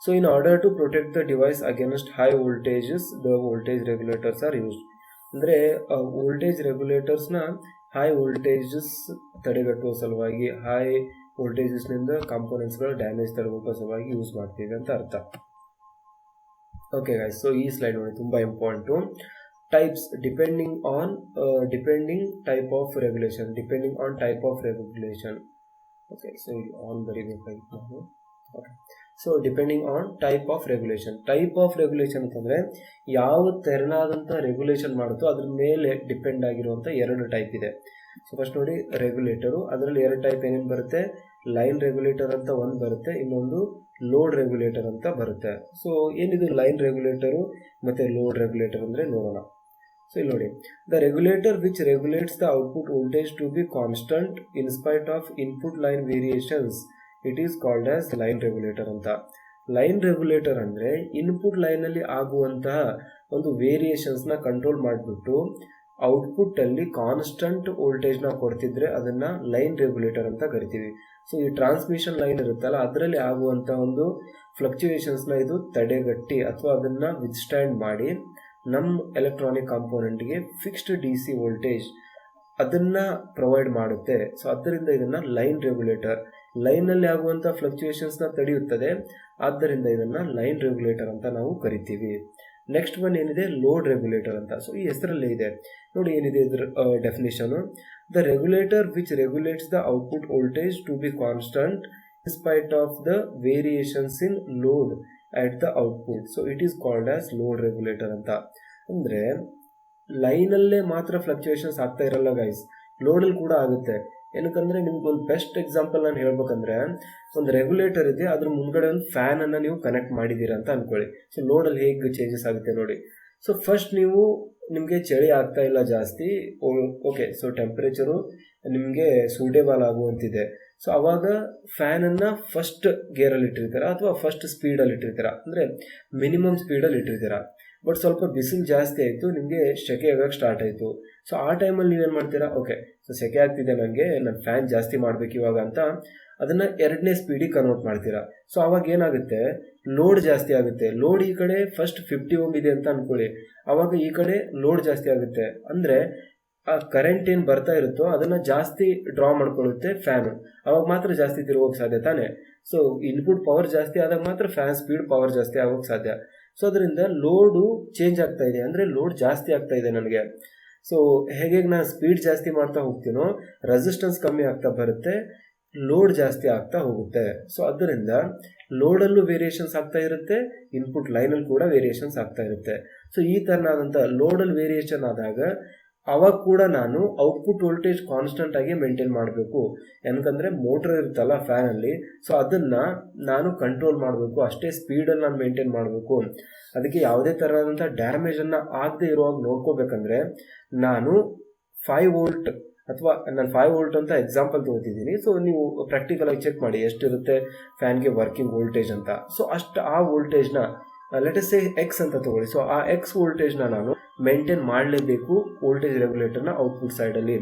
So in order to protect the device against high voltages, the voltage regulators are used. ಅಂದರೆ ವೋಲ್ಟೇಜ್ ರೆಗ್ಯುಲೇಟರ್ಸ್ನ ಹೈ ವೋಲ್ಟೇಜಸ್ ತಡೆಗಟ್ಟುವ ಸಲುವಾಗಿ, ಹೈ ವೋಲ್ಟೇಜಸ್ನಿಂದ ಕಾಂಪೋನೆಂಟ್ಸ್ಗಳ ಡ್ಯಾಮೇಜ್ ತಡೆಗಟ್ಟುವ ಸಲುವಾಗಿ ಯೂಸ್ ಮಾಡ್ತೀವಿ ಅಂತ ಅರ್ಥ. ಓಕೆ ಗೈಸ್, ಸೊ ಈ ಸ್ಲೈಡ್ ನೋಡಿ ತುಂಬ important. Types depending type of regulation, okay, so ಇಲ್ಲಿ ಆನ್ ಬರೀಬೇಕಾಗಿತ್ತು ನಾನು. Okay, so depending on type of regulation ಅಂತಂದರೆ ಯಾವ ತೆರನಾದಂಥ ರೆಗ್ಯುಲೇಷನ್ ಮಾಡುತ್ತೋ ಅದ್ರ ಮೇಲೆ ಡಿಪೆಂಡ್ ಆಗಿರುವಂಥ 2 ಟೈಪ್ ಇದೆ. ಸೊ ಫಸ್ಟ್ ನೋಡಿ, ರೆಗ್ಯುಲೇಟರು, ಅದರಲ್ಲಿ 2 ಟೈಪ್ ಏನೇನು ಬರುತ್ತೆ, ಲೈನ್ ರೆಗ್ಯುಲೇಟರ್ ಅಂತ ಒಂದು ಬರುತ್ತೆ, ಇನ್ನೊಂದು ಲೋಡ್ ರೆಗ್ಯುಲೇಟರ್ ಅಂತ ಬರುತ್ತೆ. ಸೊ ಏನಿದು ಲೈನ್ ರೆಗ್ಯುಲೇಟರು ಮತ್ತು ಲೋಡ್ ರೆಗ್ಯುಲೇಟರ್ ಅಂದರೆ ನೋಡೋಣ. ಸೊ ಇಲ್ಲಿ ನೋಡಿ, the regulator which regulates the output voltage to be constant in spite of input line variations, it is called as line regulator ಅಂತ. ಲೈನ್ ರೆಗ್ಯುಲೇಟರ್ ಅಂದರೆ ಇನ್ಪುಟ್ ಲೈನಲ್ಲಿ ಆಗುವಂತಹ ಒಂದು ವೇರಿಯೇಷನ್ಸ್ನ ಕಂಟ್ರೋಲ್ ಮಾಡಿಬಿಟ್ಟು ಔಟ್ಪುಟ್ಟಲ್ಲಿ ಕಾನ್ಸ್ಟಂಟ್ ವೋಲ್ಟೇಜ್ನ ಕೊಡ್ತಿದ್ರೆ ಅದನ್ನು ಲೈನ್ ರೆಗ್ಯುಲೇಟರ್ ಅಂತ ಕರಿತೀವಿ. ಸೊ ಈ ಟ್ರಾನ್ಸ್ಮಿಷನ್ ಲೈನ್ ಇರುತ್ತಲ್ಲ, ಅದರಲ್ಲಿ ಆಗುವಂಥ ಒಂದು ಫ್ಲಕ್ಚುಯೇಷನ್ಸ್ನ ಇದು ತಡೆಗಟ್ಟಿ ಅಥವಾ ಅದನ್ನು ವಿತ್ಸ್ಟ್ಯಾಂಡ್ ಮಾಡಿ ನಮ್ಮ ಎಲೆಕ್ಟ್ರಾನಿಕ್ ಕಾಂಪೋನೆಂಟ್ಗೆ ಫಿಕ್ಸ್ಡ್ DC ವೋಲ್ಟೇಜ್ ಅದನ್ನು ಪ್ರೊವೈಡ್ ಮಾಡುತ್ತೆ. ಸೊ ಅದರಿಂದ ಇದನ್ನು ಲೈನ್ ರೆಗ್ಯುಲೇಟರ್, ಲೈನಲ್ಲಿ ಆಗುವಂಥ ಫ್ಲಕ್ಚುಯೇಷನ್ಸ್ನ ತಡೆಯುತ್ತದೆ, ಆದ್ದರಿಂದ ಇದನ್ನು ಲೈನ್ ರೆಗ್ಯುಲೇಟರ್ ಅಂತ ನಾವು ಕರಿತೀವಿ. ನೆಕ್ಸ್ಟ್ ಒನ್ ಏನಿದೆ, ಲೋಡ್ ರೆಗ್ಯುಲೇಟರ್ ಅಂತ. ಸೊ ಈ ಹೆಸರಲ್ಲೇ ಇದೆ ನೋಡಿ, ಏನಿದೆ ಇದ್ರ definition, the regulator which regulates the output voltage to be constant in spite of the variations in load at the output, so it is called as load regulator ಅಂತ. ಅಂದರೆ ಲೈನಲ್ಲೇ ಮಾತ್ರ ಫ್ಲಕ್ಚುಯೇಷನ್ಸ್ ಆಗ್ತಾ ಇರಲ್ಲ ಗೈಸ್, ಲೋಡಲ್ಲಿ ಕೂಡ ಆಗುತ್ತೆ. ಏನಕ್ಕಂದರೆ ನಿಮ್ಗೊಂದು ಬೆಸ್ಟ್ ಎಕ್ಸಾಂಪಲ್ ನಾನು ಹೇಳ್ಬೇಕಂದ್ರೆ, ಒಂದು ರೆಗ್ಯುಲೇಟರ್ ಇದೆ, ಅದ್ರ ಮುಂದ್ಗಡೆ ಒಂದು ಫ್ಯಾನನ್ನು ನೀವು ಕನೆಕ್ಟ್ ಮಾಡಿದ್ದೀರಾ ಅಂತ ಅಂದ್ಕೊಳ್ಳಿ. ಸೊ ಲೋಡಲ್ಲಿ ಹೇಗೆ ಚೇಂಜಸ್ ಆಗುತ್ತೆ ನೋಡಿ. ಸೊ ಫಸ್ಟ್ ನಿಮಗೆ ಚಳಿ ಆಗ್ತಾ ಇಲ್ಲ ಜಾಸ್ತಿ, ಓಕೆ, ಸೊ ಟೆಂಪ್ರೇಚರು ನಿಮಗೆ ಸೂಟೇಬಲ್ ಆಗುವಂತಿದೆ. ಸೊ ಆವಾಗ ಫ್ಯಾನನ್ನು ಫಸ್ಟ್ ಗೇರಲ್ಲಿ ಇಟ್ಟಿರ್ತೀರ ಅಥವಾ ಫಸ್ಟ್ ಸ್ಪೀಡಲ್ಲಿ ಇಟ್ಟಿರ್ತೀರ, ಅಂದರೆ ಮಿನಿಮಮ್ ಸ್ಪೀಡಲ್ಲಿ ಇಟ್ಟಿರ್ತೀರ. ಬಟ್ ಸ್ವಲ್ಪ ಬಿಸಿಲು ಜಾಸ್ತಿ ಆಯಿತು, ನಿಮಗೆ ಸೆಕೆ ಆಗೋಕ್ಕೆ ಸ್ಟಾರ್ಟ್ ಆಯಿತು. ಸೊ ಆ ಟೈಮಲ್ಲಿ ನೀವೇನು ಮಾಡ್ತೀರಾ, ಓಕೆ, ಸೊ ಸೆಕೆ ಆಗ್ತಿದೆ ನನಗೆ, ನಾನು ಫ್ಯಾನ್ ಜಾಸ್ತಿ ಮಾಡಬೇಕು ಇವಾಗ ಅಂತ ಅದನ್ನು 2ನೇ ಸ್ಪೀಡಿಗೆ ಕನ್ವರ್ಟ್ ಮಾಡ್ತೀರಾ. ಸೊ ಆವಾಗ ಏನಾಗುತ್ತೆ, ಲೋಡ್ ಜಾಸ್ತಿ ಆಗುತ್ತೆ. ಲೋಡ್ ಈ ಕಡೆ ಫಸ್ಟ್ 50 ಓಮ್ ಇದೆ ಅಂತ ಅಂದ್ಕೊಳ್ಳಿ, ಆವಾಗ ಈ ಕಡೆ ಲೋಡ್ ಜಾಸ್ತಿ ಆಗುತ್ತೆ. ಅಂದರೆ ಆ ಕರೆಂಟ್ ಏನು ಬರ್ತಾ ಇರುತ್ತೋ ಅದನ್ನು ಜಾಸ್ತಿ ಡ್ರಾ ಮಾಡ್ಕೊಳ್ಳುತ್ತೆ ಫ್ಯಾನು, ಅವಾಗ ಮಾತ್ರ ಜಾಸ್ತಿ ತಿರುಗೋಕ್ಕೆ ಸಾಧ್ಯ ತಾನೆ. ಸೊ ಇನ್ಪುಟ್ ಪವರ್ ಜಾಸ್ತಿ ಆದಾಗ ಮಾತ್ರ ಫ್ಯಾನ್ ಸ್ಪೀಡ್ ಪವರ್ ಜಾಸ್ತಿ ಆಗೋಕ್ಕೆ ಸಾಧ್ಯ. ಸೊ ಅದರಿಂದ ಲೋಡು ಚೇಂಜ್ ಆಗ್ತಾ ಇದೆ, ಅಂದರೆ ಲೋಡ್ ಜಾಸ್ತಿ ಆಗ್ತಾ ಇದೆ ನನಗೆ. ಸೊ ಹೇಗೆ ನಾನು ಸ್ಪೀಡ್ ಜಾಸ್ತಿ ಮಾಡ್ತಾ ಹೋಗ್ತೀನೋ ರೆಸಿಸ್ಟೆನ್ಸ್ ಕಮ್ಮಿ ಆಗ್ತಾ ಬರುತ್ತೆ, ಲೋಡ್ ಜಾಸ್ತಿ ಆಗ್ತಾ ಹೋಗುತ್ತೆ. ಸೊ ಅದರಿಂದ ಲೋಡಲ್ಲೂ ವೇರಿಯೇಷನ್ಸ್ ಆಗ್ತಾ ಇರುತ್ತೆ, ಇನ್ಪುಟ್ ಲೈನಲ್ಲಿ ಕೂಡ ವೇರಿಯೇಷನ್ಸ್ ಆಗ್ತಾ ಇರುತ್ತೆ. ಸೊ ಈ ಥರನಾದಂಥ ಲೋಡಲ್ಲಿ ವೇರಿಯೇಷನ್ ಆದಾಗ ಅವಾಗ ಕೂಡ ನಾನು ಔಟ್ಪುಟ್ ವೋಲ್ಟೇಜ್ ಕಾನ್ಸ್ಟೆಂಟ್ ಆಗಿ ಮೇಂಟೈನ್ ಮಾಡಬೇಕು. ಯಾಕಂದರೆ ಮೋಟ್ರ್ ಇರುತ್ತಲ್ಲ ಫ್ಯಾನಲ್ಲಿ, ಸೊ ಅದನ್ನು ನಾನು ಕಂಟ್ರೋಲ್ ಮಾಡಬೇಕು, ಅಷ್ಟೇ ಸ್ಪೀಡನ್ನು ನಾನು ಮೇಂಟೈನ್ ಮಾಡಬೇಕು. ಅದಕ್ಕೆ ಯಾವುದೇ ಥರದಂಥ ಡ್ಯಾಮೇಜನ್ನು ಆಗದೆ ಇರುವಾಗ ನೋಡ್ಕೋಬೇಕಂದ್ರೆ ನಾನು 5 ವೋಲ್ಟ್ ಅಥವಾ ನಾನು 5 ವೋಲ್ಟ್ ಅಂತ ಎಕ್ಸಾಂಪಲ್ ತೊಗೊತಿದ್ದೀನಿ. ಸೊ ನೀವು ಪ್ರಾಕ್ಟಿಕಲಾಗಿ ಚೆಕ್ ಮಾಡಿ ಎಷ್ಟಿರುತ್ತೆ ಫ್ಯಾನ್ಗೆ ವರ್ಕಿಂಗ್ ವೋಲ್ಟೇಜ್ ಅಂತ. ಸೊ ಅಷ್ಟು ಆ ವೋಲ್ಟೇಜ್ನ ಲೆಟಸ್ ಸೇ ಎಕ್ಸ್ ಅಂತ ತೊಗೊಳ್ಳಿ. ಸೊ ಆ ಎಕ್ಸ್ ವೋಲ್ಟೇಜ್ನ ನಾನು ಮೇಂಟೈನ್ ಮಾಡಲೇಬೇಕು ವೋಲ್ಟೇಜ್ ರೆಗ್ಯುಲೇಟರ್ನ ಔಟ್ಪುಟ್ ಸೈಡಲ್ಲಿ.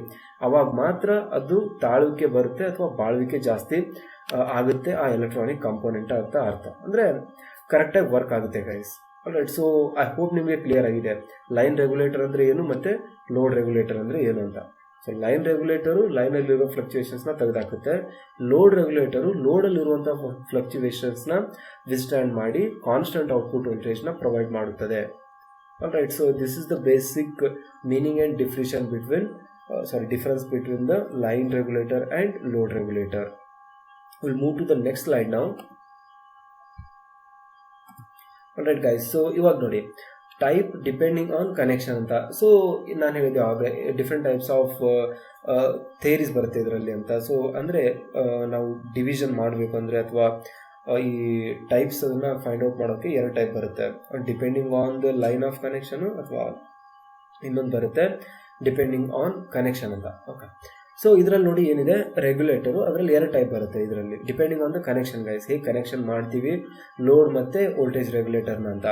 ಅವಾಗ ಮಾತ್ರ ಅದು ತಾಳುವಿಕೆ ಬರುತ್ತೆ ಅಥವಾ ಬಾಳುವಿಕೆ ಜಾಸ್ತಿ ಆಗುತ್ತೆ ಆ ಎಲೆಕ್ಟ್ರಾನಿಕ್ ಕಾಂಪೋನೆಂಟ್ ಅಂತ ಅರ್ಥ. ಅಂದರೆ ಕರೆಕ್ಟಾಗಿ ವರ್ಕ್ ಆಗುತ್ತೆ guys. Alright, so I hope ನಿಮಗೆ ಕ್ಲಿಯರ್ ಆಗಿದೆ ಲೈನ್ ರೆಗ್ಯುಲೇಟರ್ ಅಂದರೆ ಏನು ಮತ್ತು ಲೋಡ್ ರೆಗ್ಯುಲೇಟರ್ ಅಂದರೆ ಏನು ಅಂತ. ಸೊ ಲೈನ್ ರೆಗ್ಯುಲೇಟರು ಲೈನಲ್ಲಿರೋ ಫ್ಲಕ್ಚುಯೇಷನ್ಸ್ನ ತೆಗೆದುಹಾಕುತ್ತೆ. ಲೋಡ್ ರೆಗ್ಯುಲೇಟರು ಲೋಡಲ್ಲಿರುವಂಥ ಫ್ಲಕ್ಚುಯೇಷನ್ಸ್ನ ವಿಸ್ಟ್ಯಾಂಡ್ ಮಾಡಿ ಕಾನ್ಸ್ಟೆಂಟ್ ಔಟ್ಪುಟ್ ವೋಲ್ಟೇಜ್ನ ಪ್ರೊವೈಡ್ ಮಾಡುತ್ತದೆ. Alright, so this is the basic meaning and difference between the line regulator and load regulator. We'll move to the next slide now. Alright guys, so ಇವಾಗ ನೋಡಿ type depending on connection ಅಂತ. So ನಾನು ಹೇಳಿದೆ ಆಗ different types of theories ಬರುತ್ತೆ ಇದರಲ್ಲಿ ಅಂತ. So ಅಂದರೆ ನಾವು ಡಿವಿಷನ್ ಮಾಡಬೇಕು ಅಂದರೆ ಅಥವಾ ಈ ಟೈಪ್ಸ್ ಅದನ್ನು ಫೈಂಡ್ ಔಟ್ ಮಾಡೋಕ್ಕೆ 2 ಟೈಪ್ ಬರುತ್ತೆ. Depending on the line of connection ಅಥವಾ ಇನ್ನೊಂದು ಬರುತ್ತೆ ಡಿಪೆಂಡಿಂಗ್ ಆನ್ ಕನೆಕ್ಷನ್ ಅಂತ. ಓಕೆ, ಸೊ ಇದರಲ್ಲಿ ನೋಡಿ ಏನಿದೆ ರೆಗ್ಯುಲೇಟರು, ಅದರಲ್ಲಿ 2 ಟೈಪ್ ಬರುತ್ತೆ ಇದರಲ್ಲಿ depending on the connection guys. ಹೇಗೆ ಕನೆಕ್ಷನ್ ಮಾಡ್ತೀವಿ ಲೋಡ್ ಮತ್ತು ವೋಲ್ಟೇಜ್ ರೆಗ್ಯುಲೇಟರ್ನ ಅಂತ.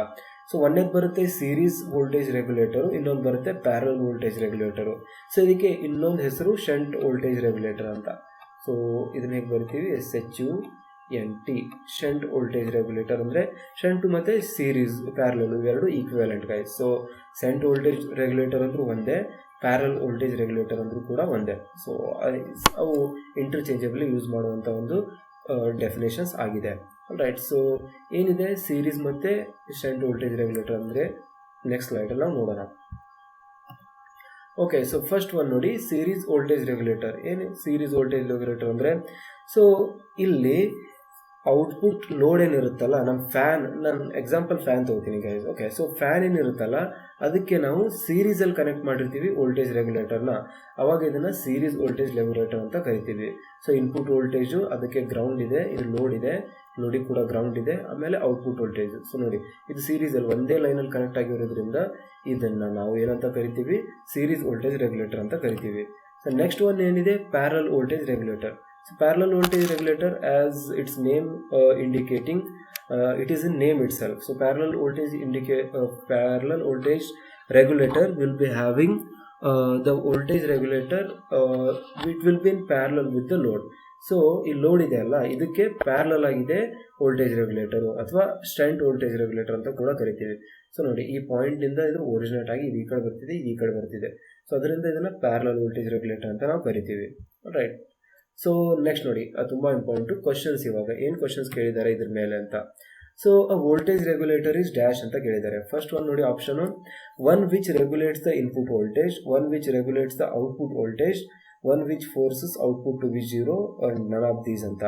ಸೊ ಒಂದೇದು ಬರುತ್ತೆ ಸೀರೀಸ್ ವೋಲ್ಟೇಜ್ ರೆಗ್ಯುಲೇಟರು, ಇನ್ನೊಂದು ಬರುತ್ತೆ ಪ್ಯಾರಲಲ್ ವೋಲ್ಟೇಜ್ ರೆಗ್ಯುಲೇಟರು. ಸೊ ಇದಕ್ಕೆ ಇನ್ನೊಂದು ಹೆಸರು ಶಂಟ್ ವೋಲ್ಟೇಜ್ ರೆಗ್ಯುಲೇಟರ್ ಅಂತ. ಸೊ ಇದನ್ನ ಹೇಗೆ ಬರ್ತೀವಿ SHUNT ಶಂಟ್ ವೋಲ್ಟೇಜ್ ರೆಗ್ಯುಲೇಟರ್ ಅಂದರೆ ಶಂಟು ಮತ್ತು ಸೀರೀಸ್ ಪ್ಯಾರಲಲ್ ಇವೆರಡು equivalent guys. So shunt voltage regulator ಅಂದರೂ ಒಂದೇ, ಪ್ಯಾರಲ್ ವೋಲ್ಟೇಜ್ ರೆಗ್ಯುಲೇಟರ್ ಅಂದರೂ ಕೂಡ ಒಂದೇ. ಸೊ ಅವು ಇಂಟರ್ಚೇಂಜಬಲಿ ಯೂಸ್ ಮಾಡುವಂಥ ಒಂದು ಡೆಫಿನೇಷನ್ಸ್ ಆಗಿದೆ. ರೈಟ್, ಸೊ ಏನಿದೆ ಸೀರೀಸ್ ಮತ್ತು ಶಂಟ್ ವೋಲ್ಟೇಜ್ ರೆಗ್ಯುಲೇಟರ್ ಅಂದರೆ ನೆಕ್ಸ್ಟ್ ಸ್ಲೈಡಲ್ಲಿ ನಾವು ನೋಡೋಣ. ಓಕೆ, ಸೊ ಫಸ್ಟ್ ಒನ್ ನೋಡಿ ಸೀರೀಸ್ ವೋಲ್ಟೇಜ್ ರೆಗ್ಯುಲೇಟರ್. ಏನು ಸೀರೀಸ್ ವೋಲ್ಟೇಜ್ ರೆಗ್ಯುಲೇಟರ್ ಅಂದರೆ, ಸೊ ಇಲ್ಲಿ ಔಟ್ಪುಟ್ ಲೋಡ್ ಏನಿರುತ್ತಲ್ಲ, ನಮ್ಮ ಫ್ಯಾನ್, ನಾನು ಎಕ್ಸಾಂಪಲ್ ಫ್ಯಾನ್ ತೊಗೋತೀನಿ ಗೈಸ್. ಓಕೆ, ಸೊ ಫ್ಯಾನ್ ಏನಿರುತ್ತಲ್ಲ ಅದಕ್ಕೆ ನಾವು ಸೀರೀಸಲ್ಲಿ ಕನೆಕ್ಟ್ ಮಾಡಿರ್ತೀವಿ ವೋಲ್ಟೇಜ್ ರೆಗ್ಯುಲೇಟರ್ನ. ಅವಾಗ ಇದನ್ನು ಸೀರೀಸ್ ವೋಲ್ಟೇಜ್ ರೆಗ್ಯುಲೇಟರ್ ಅಂತ ಕರಿತೀವಿ. ಸೊ ಇನ್ಪುಟ್ ವೋಲ್ಟೇಜು ಅದಕ್ಕೆ ಗ್ರೌಂಡ್ ಇದೆ, ಇದು ಲೋಡ್ ಇದೆ, ಲೋಡಿಗೆ ಕೂಡ ಗ್ರೌಂಡ್ ಇದೆ, ಆಮೇಲೆ ಔಟ್ಪುಟ್ ವೋಲ್ಟೇಜ್. ಸೊ ನೋಡಿ ಇದು ಸೀರೀಸಲ್ಲಿ ಒಂದೇ ಲೈನಲ್ಲಿ ಕನೆಕ್ಟ್ ಆಗಿರೋದ್ರಿಂದ ಇದನ್ನು ನಾವು ಏನಂತ ಕರಿತೀವಿ ಸೀರೀಸ್ ವೋಲ್ಟೇಜ್ ರೆಗ್ಯುಲೇಟರ್ ಅಂತ ಕರಿತೀವಿ. ಸೊ ನೆಕ್ಸ್ಟ್ ಒನ್ ಏನಿದೆ parallel voltage regulator. So parallel voltage regulator, as its name indicating, it is in name itself. So parallel voltage regulator will be having the voltage regulator, it will be in parallel with the load. So ಈ load ಇದೆ ಅಲ್ಲ ಇದಕ್ಕೆ parallel ಆಗಿದೆ voltage ರೆಗ್ಯುಲೇಟರು ಅಥವಾ stunt voltage regulator ಅಂತ ಕೂಡ ಕರಿತೀವಿ. So ನೋಡಿ ಈ ಪಾಯಿಂಟಿಂದ ಇದು ಒರಿಜಿನೇಟ್ ಆಗಿ ಇದು ಈ ಕಡೆ ಬರ್ತಿದೆ, ಇದು ಈ ಕಡೆ ಬರ್ತಿದೆ. ಸೊ ಅದರಿಂದ ಇದನ್ನು ಪ್ಯಾರಲಲ್ ವೋಲ್ಟೇಜ್ ರೆಗ್ಯುಲೇಟರ್ ಅಂತ ನಾವು ಕರಿತೀವಿ. ರೈಟ್, ಸೊ ನೆಕ್ಸ್ಟ್ ನೋಡಿ ತುಂಬ ಇಂಪಾರ್ಟೆಂಟು ಕ್ವಶನ್ಸ್. ಇವಾಗ ಏನು ಕ್ವಶನ್ಸ್ ಕೇಳಿದ್ದಾರೆ ಇದ್ರ ಮೇಲೆ ಅಂತ. So a voltage regulator is dash ಅಂತ ಕೇಳಿದ್ದಾರೆ. ಫಸ್ಟ್ ಒನ್ ನೋಡಿ option, one which regulates the input voltage, one which regulates the output voltage, one which forces output to be 0 none of these ಅಂತ.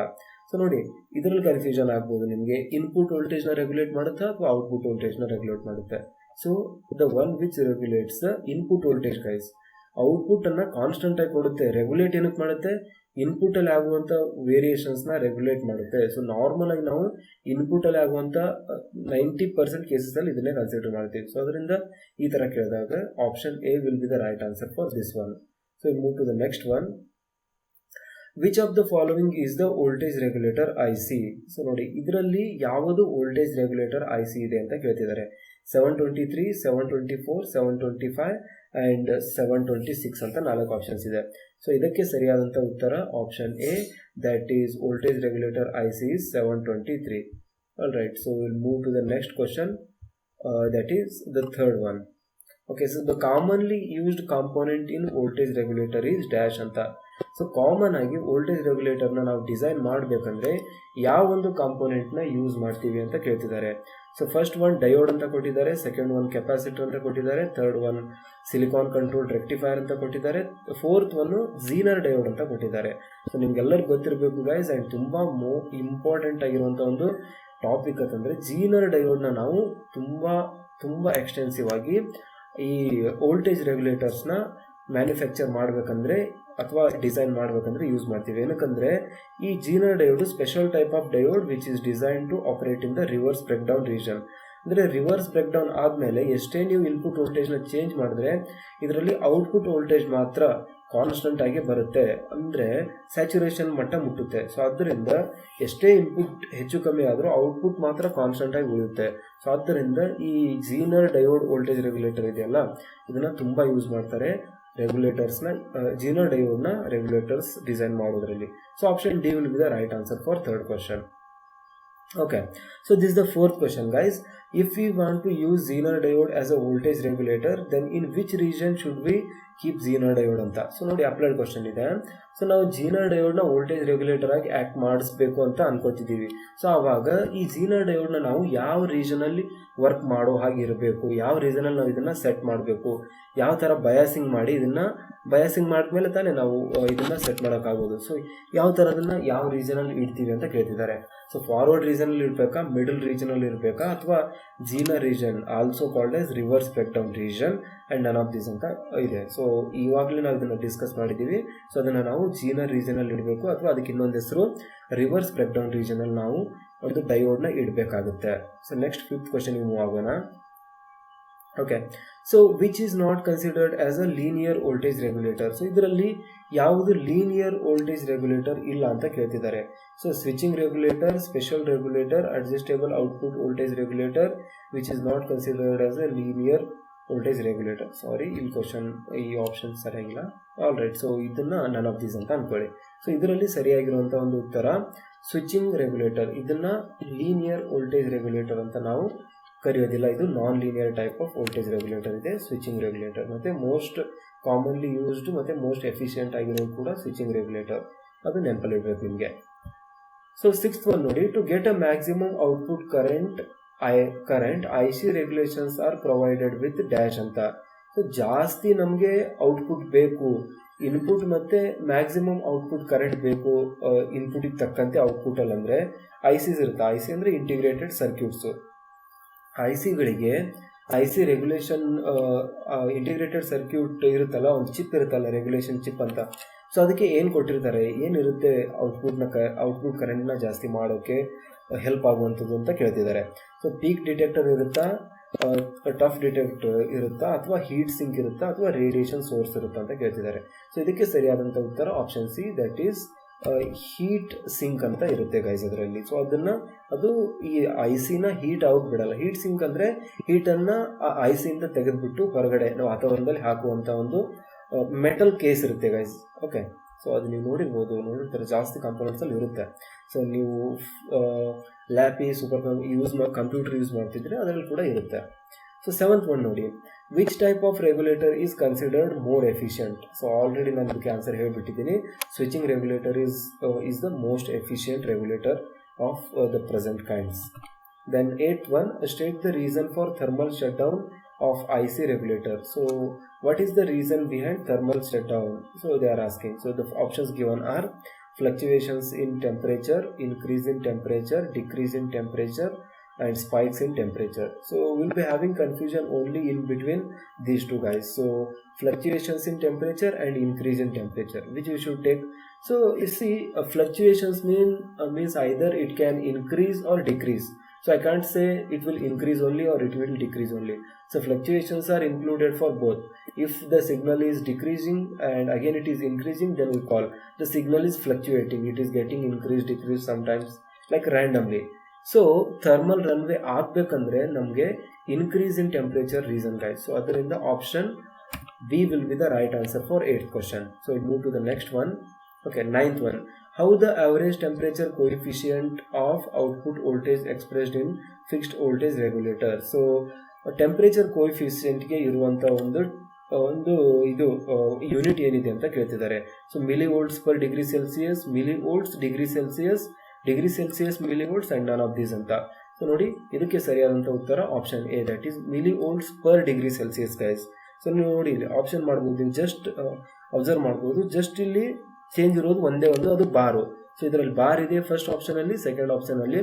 So ನೋಡಿ ಇದರಲ್ಲಿ confusion ಆಗ್ಬೋದು ನಿಮಗೆ, input ವೋಲ್ಟೇಜ್ನ regulate ಮಾಡುತ್ತಾ ಅಥವಾ ಔಟ್ಪುಟ್ ವೋಲ್ಟೇಜ್ನ ರೆಗ್ಯುಲೇಟ್ ಮಾಡುತ್ತೆ. So the one which regulates the input voltage guys, ಔಟ್ಪುಟ್ಟನ್ನು ಕಾನ್ಸ್ಟೆಂಟಾಗಿ ಕೊಡುತ್ತೆ. ರೆಗ್ಯುಲೇಟ್ ಏನಕ್ಕೆ ಮಾಡುತ್ತೆ, ಇನ್ಪುಟಲ್ಲಿ ಆಗುವಂಥ ವೇರಿಯೇಷನ್ಸ್ನ ರೆಗ್ಯುಲೇಟ್ ಮಾಡುತ್ತೆ. ಸೊ ನಾರ್ಮಲಾಗಿ ನಾವು ಇನ್ಪುಟಲ್ಲಿ ಆಗುವಂಥ 90% ಕೇಸಸಲ್ಲಿ ಇದನ್ನೇ ಕನ್ಸಿಡರ್ ಮಾಡ್ತೀವಿ. ಸೊ ಅದರಿಂದ ಈ ಥರ ಕೇಳಿದಾಗ option A will be the right answer for this one. So move to the next one, which of the following is the voltage regulator IC. So ನೋಡಿ ಇದರಲ್ಲಿ ಯಾವುದು ವೋಲ್ಟೇಜ್ ರೆಗ್ಯುಲೇಟರ್ IC ಇದೆ ಅಂತ ಕೇಳ್ತಿದ್ದಾರೆ. 723, 724, 725 ಆ್ಯಂಡ್ 726 ಅಂತ 4 ಆಪ್ಷನ್ಸ್ ಇದೆ. So ಇದಕ್ಕೆ ಸರಿಯಾದಂಥ ಉತ್ತರ option A, that is voltage regulator IC is 723. All right, so will move to the next question, that is the third one. Okay, so the commonly used component in voltage regulator is dash ಅಂತ. So common ಆಗಿ voltage ರೆಗ್ಯುಲೇಟರ್ನ ನಾವು design ಮಾಡಬೇಕಂದ್ರೆ ಯಾವ ಒಂದು ಕಾಂಪೋನೆಂಟ್ನ use ಮಾಡ್ತೀವಿ ಅಂತ ಕೇಳ್ತಿದ್ದಾರೆ. ಸೊ ಫಸ್ಟ್ ಒನ್ ಡಯೋಡ್ ಅಂತ ಕೊಟ್ಟಿದ್ದಾರೆ, ಸೆಕೆಂಡ್ ಒನ್ ಕೆಪಾಸಿಟರ್ ಅಂತ ಕೊಟ್ಟಿದ್ದಾರೆ, third one silicon control rectifier ಅಂತ ಕೊಟ್ಟಿದ್ದಾರೆ, ಫೋರ್ತ್ ಒನ್ ಝೀನರ್ ಡಯೋಡ್ ಅಂತ ಕೊಟ್ಟಿದ್ದಾರೆ. ಸೊ ನಿಮ್ಗೆಲ್ಲರಿಗೂ ಗೊತ್ತಿರಬೇಕು ಗೈಸ್, ಆ್ಯಂಡ್ ತುಂಬ ಇಂಪಾರ್ಟೆಂಟ್ ಆಗಿರುವಂಥ ಒಂದು ಟಾಪಿಕ್ ಅಂತಂದರೆ ಝೀನರ್ ಡಯೋಡ್ನ ನಾವು ತುಂಬ ಎಕ್ಸ್ಟೆನ್ಸಿವ್ ಆಗಿ ಈ ವೋಲ್ಟೇಜ್ ರೆಗ್ಯುಲೇಟರ್ಸ್ನ ಮ್ಯಾನುಫ್ಯಾಕ್ಚರ್ ಮಾಡಬೇಕಂದ್ರೆ ಅಥವಾ ಡಿಸೈನ್ ಮಾಡಬೇಕಂದ್ರೆ ಯೂಸ್ ಮಾಡ್ತೀವಿ. ಏನಕ್ಕಂದರೆ ಈ zener diode special type of diode which is design to operate in the reverse breakdown region. ಅಂದರೆ ರಿವರ್ಸ್ ಬ್ರೇಕ್ ಡೌನ್ ಆದಮೇಲೆ ಎಷ್ಟೇ ನೀವು ಇನ್ಪುಟ್ ವೋಲ್ಟೇಜ್ನ ಚೇಂಜ್ ಮಾಡಿದ್ರೆ ಇದರಲ್ಲಿ ಔಟ್ಪುಟ್ ವೋಲ್ಟೇಜ್ ಮಾತ್ರ ಕಾನ್ಸ್ಟೆಂಟ್ ಆಗಿ ಬರುತ್ತೆ, ಅಂದರೆ ಸ್ಯಾಚುರೇಷನ್ ಮಟ್ಟ ಮುಟ್ಟುತ್ತೆ. ಸೊ ಆದ್ದರಿಂದ ಎಷ್ಟೇ ಇನ್ಪುಟ್ ಹೆಚ್ಚು ಕಮ್ಮಿ ಆದರೂ ಔಟ್ಪುಟ್ ಮಾತ್ರ ಕಾನ್ಸ್ಟೆಂಟ್ ಆಗಿ ಉಳಿಯುತ್ತೆ. ಸೊ ಆದ್ದರಿಂದ ಈ ಝೀನರ್ ಡಯೋಡ್ ವೋಲ್ಟೇಜ್ ರೆಗ್ಯುಲೇಟರ್ ಇದೆಯಲ್ಲ, ಇದನ್ನು ತುಂಬ ಯೂಸ್ ಮಾಡ್ತಾರೆ ರೆಗ್ಯುಲೇಟರ್ಸ್ನ, ಝೀನರ್ ಡಯೋಡ್ನ ರೆಗ್ಯುಲೇಟರ್ಸ್ ಡಿಸೈನ್ ಮಾಡೋದ್ರಲ್ಲಿ. So option D will be the right answer for third question. Okay, so this is the fourth question guys. If we want to use Zener diode as a voltage regulator, then in which region should we keep Zener diode ಅಂತ. So ನೋಡಿ applied question ಇದೆ. So ನಾವು Zener diode voltage regulator ಆಗಿ act ಮಾಡಿಸ್ಬೇಕು ಅಂತ ಅನ್ಕೋತಿದ್ದೀವಿ. So ಆವಾಗ ಈ Zener diode ನಾವು ಯಾವ ರೀಜನಲ್ಲಿ ವರ್ಕ್ ಮಾಡೋ ಹಾಗೆ ಇರಬೇಕು, ಯಾವ ರೀಸನಲ್ಲಿ ನಾವು ಇದನ್ನು ಸೆಟ್ ಮಾಡಬೇಕು, ಯಾವ ಥರ ಬಯಾಸಿಂಗ್ ಮಾಡಿ ಇದನ್ನು ಬಯಾಸಿಂಗ್ ಮಾಡಿದ್ಮೇಲೆ ತಾನೇ ನಾವು ಇದನ್ನು ಸೆಟ್ ಮಾಡೋಕ್ಕಾಗೋದು. ಸೊ ಯಾವ ಥರದನ್ನು ಯಾವ ರೀಜನಲ್ಲಿ ಇಡ್ತೀವಿ ಅಂತ ಕೇಳ್ತಿದ್ದಾರೆ. ಸೊ ಫಾರ್ವರ್ಡ್ ರೀಜನಲ್ಲಿ ಇರಬೇಕಾ, ಮಿಡಲ್ ರೀಜನಲ್ಲಿ ಇರಬೇಕಾ, ಅಥವಾ zener region also called as reverse breakdown region and none of these ಅಂತ ಇದೆ. ಸೊ ಇವಾಗಲೇ ನಾವು ಇದನ್ನು ಡಿಸ್ಕಸ್ ಮಾಡಿದ್ದೀವಿ. ಸೊ ಅದನ್ನು ನಾವು ಝೀನರ್ ರೀಜನಲ್ಲಿ ಇಡಬೇಕು, ಅಥವಾ ಅದಕ್ಕೆ ಇನ್ನೊಂದು ಹೆಸರು ರಿವರ್ಸ್ ಬ್ರೇಕ್ ಡೌನ್ ರೀಜನಲ್ಲಿ ನಾವು ಒಂದು ಡಯೋಡ್ನ ಇಡಬೇಕಾಗುತ್ತೆ. ಸೊ ನೆಕ್ಸ್ಟ್ ಫಿಫ್ತ್ ಕ್ವಶನ್ಗೆ ಮೂವ್ ಆಗೋಣ. Okay, so which is not considered as a linear voltage regulator. So ಇದರಲ್ಲಿ ಯಾವುದು ಲೀನಿಯರ್ ವೋಲ್ಟೇಜ್ ರೆಗ್ಯುಲೇಟರ್ ಇಲ್ಲ ಅಂತ ಕೇಳ್ತಿದ್ದಾರೆ. So switching regulator, special regulator, adjustable output voltage regulator which is not considered as a linear voltage regulator. Sorry, ಇಲ್ಲಿ question ಈ option ಸರಿಯಾಗಿಲ್ಲ. All right, so ಇದನ್ನು ನನ್ ಆಫ್ ದೀಸ್ ಅಂತ ಅಂದ್ಕೊಳ್ಳಿ. ಸೊ ಇದರಲ್ಲಿ ಸರಿಯಾಗಿರುವಂಥ ಒಂದು ಉತ್ತರ ಸ್ವಿಚಿಂಗ್ ರೆಗ್ಯುಲೇಟರ್. ಇದನ್ನು ಲೀನಿಯರ್ ವೋಲ್ಟೇಜ್ ರೆಗ್ಯುಲೇಟರ್ ಅಂತ ನಾವು ಕರೆಯೋದಿಲ್ಲ. ಇದು non linear type of voltage regulator ಇದೆ ಸ್ವಿಚಿಂಗ್ ರೆಗ್ಯುಲೇಟರ್. ಮತ್ತು ಮೋಸ್ಟ್ ಕಾಮನ್ಲಿ ಯೂಸ್ಡ್ ಮತ್ತು ಮೋಸ್ಟ್ ಎಫಿಷಿಯೆಂಟ್ ಆಗಿರೋದು ಕೂಡ ಸ್ವಿಚಿಂಗ್ ರೆಗ್ಯುಲೇಟರ್. ಅದು ನೆನಪಲ್ಲಿರಬೇಕು ನಿಮಗೆ. ಸೊ ಸಿಕ್ಸ್ತ್ ಒನ್ ನೋಡಿ, to get a maximum output current IC regulations are provided with dash ಅಂತ. ಸೊ ಜಾಸ್ತಿ ನಮಗೆ ಔಟ್ಪುಟ್ ಬೇಕು, ಇನ್ಪುಟ್ ಮತ್ತು ಮ್ಯಾಕ್ಸಿಮಮ್ ಔಟ್ಪುಟ್ ಕರೆಂಟ್ ಬೇಕು ಇನ್ಪುಟಿಗೆ ತಕ್ಕಂತೆ ಔಟ್ಪುಟಲ್ಲಿ, ಅಂದರೆ ICs ಇರುತ್ತೆ. IC ಅಂದರೆ ಇಂಟಿಗ್ರೇಟೆಡ್ ಸರ್ಕ್ಯೂಟ್ಸು. ICಗಳಿಗೆ IC ರೆಗ್ಯುಲೇಷನ್ ಇಂಟಿಗ್ರೇಟೆಡ್ ಸರ್ಕ್ಯೂಟ್ ಇರುತ್ತಲ್ಲ, ಒಂದು ಚಿಪ್ ಇರುತ್ತಲ್ಲ, ರೆಗ್ಯುಲೇಷನ್ ಚಿಪ್ ಅಂತ. ಸೊ ಅದಕ್ಕೆ ಏನು ಕೊಟ್ಟಿರ್ತಾರೆ, ಏನಿರುತ್ತೆ ಔಟ್ಪುಟ್ ಕರೆಂಟ್ನ ಜಾಸ್ತಿ ಮಾಡೋಕ್ಕೆ ಹೆಲ್ಪ್ ಆಗುವಂಥದ್ದು ಅಂತ ಕೇಳ್ತಿದ್ದಾರೆ. ಸೊ ಪೀಕ್ ಡಿಟೆಕ್ಟರ್ ಇರುತ್ತಾ, ಟಫ್ ಡಿಟೆಕ್ಟರ್ ಇರುತ್ತಾ, ಅಥವಾ ಹೀಟ್ ಸಿಂಕ್ ಇರುತ್ತಾ, ಅಥವಾ ರೇಡಿಯೇಷನ್ ಸೋರ್ಸ್ ಇರುತ್ತಾ ಅಂತ ಕೇಳ್ತಿದ್ದಾರೆ. ಸೊ ಇದಕ್ಕೆ ಸರಿಯಾದಂಥ ಉತ್ತರ option C, that is heat sink ಅಂತ ಇರುತ್ತೆ ಗೈಸ್ ಅದರಲ್ಲಿ. ಸೊ ಅದು ಈ ICನ ಹೀಟ್ ಆಗೋಕೆ ಬಿಡಲ್ಲ. ಹೀಟ್ ಸಿಂಕ್ ಅಂದರೆ ಹೀಟನ್ನು ICಯಿಂದ ತೆಗೆದುಬಿಟ್ಟು ಹೊರಗಡೆ ನಾವು ವಾತಾವರಣದಲ್ಲಿ ಹಾಕುವಂಥ ಒಂದು ಮೆಟಲ್ ಕೇಸ್ ಇರುತ್ತೆ ಗೈಸ್. ಓಕೆ, ಸೊ ಅದು ನೀವು ನೋಡಿರ್ತಾರೆ, ಜಾಸ್ತಿ ಕಾಂಪೋನೆಂಟ್ಸಲ್ಲಿ ಇರುತ್ತೆ. ಸೊ ನೀವು ಲ್ಯಾಪಿ ಕಂಪ್ಯೂಟರ್ ಯೂಸ್ ಮಾಡ್ತಿದ್ರೆ ಅದರಲ್ಲಿ ಕೂಡ ಇರುತ್ತೆ. ಸೊ ಸೆವೆಂತ್ ಒನ್ ನೋಡಿ, which type of regulator is considered more efficient. So already ನಾನು ಅದಕ್ಕೆ ಆನ್ಸರ್ ಹೇಳಿಬಿಟ್ಟಿದ್ದೀನಿ. Switching regulator is the most efficient regulator of the present kinds. Then eight one, state the reason for thermal shutdown of IC regulator. So what is the reason behind thermal shutdown? So they are asking. So the options given are fluctuations in temperature, increase in temperature, decrease in temperature, and spikes in temperature. So we'll be having confusion only in between these two guys. So fluctuations in temperature and increase in temperature, which we should take. So you see, fluctuations means either it can increase or decrease. So I can't say it will increase only or it will decrease only. So fluctuations are included for both. If the signal is decreasing and again it is increasing, then we call the signal is fluctuating. It is getting increased, decreased sometimes like randomly. So thermal runway ಆಗಬೇಕಂದ್ರೆ ನಮಗೆ increase in temperature reason guys. So ಅದರಿಂದ option B will be the right answer for 8th question. So we move to the next one. Okay, 9th one. How the average temperature coefficient of output voltage expressed in fixed voltage regulator. So temperature coefficient ಗೆ ಇರುವಂತ ಒಂದು ಒಂದು ಇದು unit ಏನಿದೆ ಅಂತ ಕೇಳ್ತಿದ್ದಾರೆ. So milli volts per degree Celsius, milli volts degree Celsius, degree Celsius milli volts and none of these ಅಂತ. So ನೋಡಿ, ಇದಕ್ಕೆ ಸರಿಯಾದಂಥ ಉತ್ತರ option A, that is milli volts per degree Celsius guys. So ನೀವು ನೋಡಿ ಇಲ್ಲಿ ಆಪ್ಷನ್ ಮಾಡ್ಬೋದು, ನೀವು ಜಸ್ಟ್ ಅಬ್ಸರ್ವ್ ಮಾಡ್ಬೋದು, ಜಸ್ಟ್ ಇಲ್ಲಿ ಚೇಂಜ್ ಇರೋದು ಒಂದೇ ಒಂದು, ಅದು ಬಾರು. ಸೊ ಇದರಲ್ಲಿ ಬಾರ್ ಇದೆ ಫಸ್ಟ್ ಆಪ್ಷನಲ್ಲಿ, ಸೆಕೆಂಡ್ ಆಪ್ಷನಲ್ಲಿ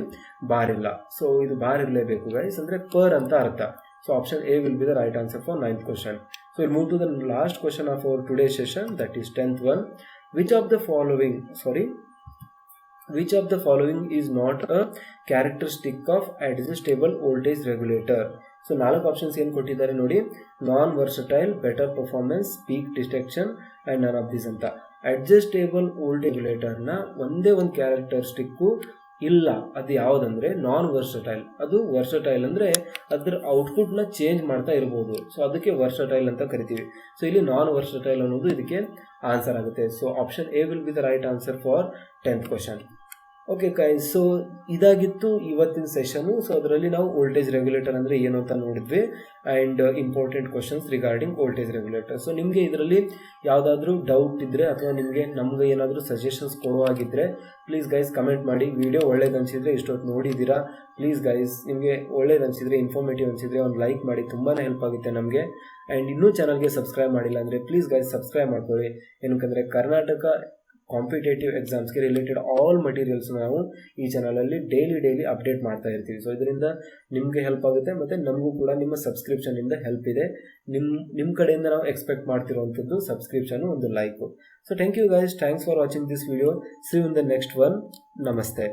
ಬಾರ್ ಇಲ್ಲ. ಸೊ ಇದು ಬಾರ್ ಇರಲೇಬೇಕು ಗೈಸ್, ಅಂದರೆ ಪರ್ ಅಂತ ಅರ್ಥ. So option A will be the right answer for 9th question. So we'll move to the last question of our today's session, that is 10th one. Which of the following is not a characteristic of adjustable voltage regulator? So 4 options ಏನು ಕೊಟ್ಟಿದ್ದಾರೆ ನೋಡಿ, non versatile, better performance, peak detection and none of this ಅಂತ. Adjustable voltage ರೆಗ್ಯುಲೇಟರ್ನ ಒಂದೇ ಒಂದು ಕ್ಯಾರೆಕ್ಟರಿಸ್ಟಿಕ್ಕು ಇಲ್ಲ. ಅದು ಯಾವುದಂದರೆ ನಾನ್ versatile. ಅದು ವರ್ಸಟೈಲ್ ಅಂದರೆ ಅದರ ಔಟ್ಪುಟ್ನ ಚೇಂಜ್ ಮಾಡ್ತಾ ಇರ್ಬೋದು. ಸೊ ಅದಕ್ಕೆ ವರ್ಸಟೈಲ್ ಅಂತ ಕರಿತೀವಿ. ಸೊ ಇಲ್ಲಿ ನಾನ್ ವರ್ಸಟೈಲ್ ಅನ್ನೋದು ಇದಕ್ಕೆ ಆನ್ಸರ್ ಆಗುತ್ತೆ. So option A will be the right answer for 10th question. Okay guys, so ಇದಾಗಿತ್ತು ಇವತ್ತಿನ ಸೆಷನು. ಸೊ ಅದರಲ್ಲಿ ನಾವು ವೋಲ್ಟೇಜ್ ರೆಗ್ಯುಲೇಟರ್ ಅಂದರೆ ಏನು ಅಂತ ನೋಡಿದ್ವಿ, and important questions regarding voltage regulator. So ನಿಮಗೆ ಇದರಲ್ಲಿ ಯಾವುದಾದ್ರೂ ಡೌಟ್ ಇದ್ದರೆ ಅಥವಾ ನಮಗೆ ಏನಾದರೂ ಸಜೆಷನ್ಸ್ ಕೊಡುವಾಗಿದ್ದರೆ ಪ್ಲೀಸ್ ಗೈಸ್ ಕಮೆಂಟ್ ಮಾಡಿ. ವಿಡಿಯೋ ಒಳ್ಳೇದು ಅನಿಸಿದರೆ, ಇಷ್ಟೊತ್ತು ನೋಡಿದ್ದೀರಾ, ಪ್ಲೀಸ್ ಗೈಸ್ ನಿಮಗೆ ಒಳ್ಳೇದು ಅನಿಸಿದರೆ, ಇನ್ಫಾರ್ಮೇಟಿವ್ ಅನಿಸಿದರೆ ಒಂದು ಲೈಕ್ ಮಾಡಿ, ತುಂಬಾ ಹೆಲ್ಪ್ ಆಗುತ್ತೆ ನಮಗೆ. ಆ್ಯಂಡ್ ಇನ್ನೂ ಚಾನಲ್ಗೆ ಸಬ್ಸ್ಕ್ರೈಬ್ ಮಾಡಿಲ್ಲ ಅಂದರೆ ಪ್ಲೀಸ್ ಗೈಸ್ ಸಬ್ಸ್ಕ್ರೈಬ್ ಮಾಡ್ಕೊಳ್ಳಿ. ಏನಕ್ಕಂದರೆ ಕರ್ನಾಟಕ ಕಾಂಪಿಟೇಟಿವ್ ಎಕ್ಸಾಮ್ಸ್ಗೆ ರಿಲೇಟೆಡ್ ಆಲ್ ಮಟೀರಿಯಲ್ಸ್ ನಾವು ಈ ಚಾನಲಲ್ಲಿ ಡೈಲಿ ಅಪ್ಡೇಟ್ ಮಾಡ್ತಾ ಇರ್ತೀವಿ. ಸೊ ಇದರಿಂದ ನಿಮಗೆ ಹೆಲ್ಪ್ ಆಗುತ್ತೆ, ಮತ್ತು ನಮಗೂ ಕೂಡ ನಿಮ್ಮ ಸಬ್ಸ್ಕ್ರಿಪ್ಷನಿಂದ ಹೆಲ್ಪ್ ಇದೆ. ನಿಮ್ಮ ಕಡೆಯಿಂದ ನಾವು ಎಕ್ಸ್ಪೆಕ್ಟ್ ಮಾಡ್ತಿರುವಂಥದ್ದು ಸಬ್ಸ್ಕ್ರಿಪ್ಷನು, ಒಂದು like. So thank you guys, thanks for watching this video. See you in the next one. ನಮಸ್ತೆ.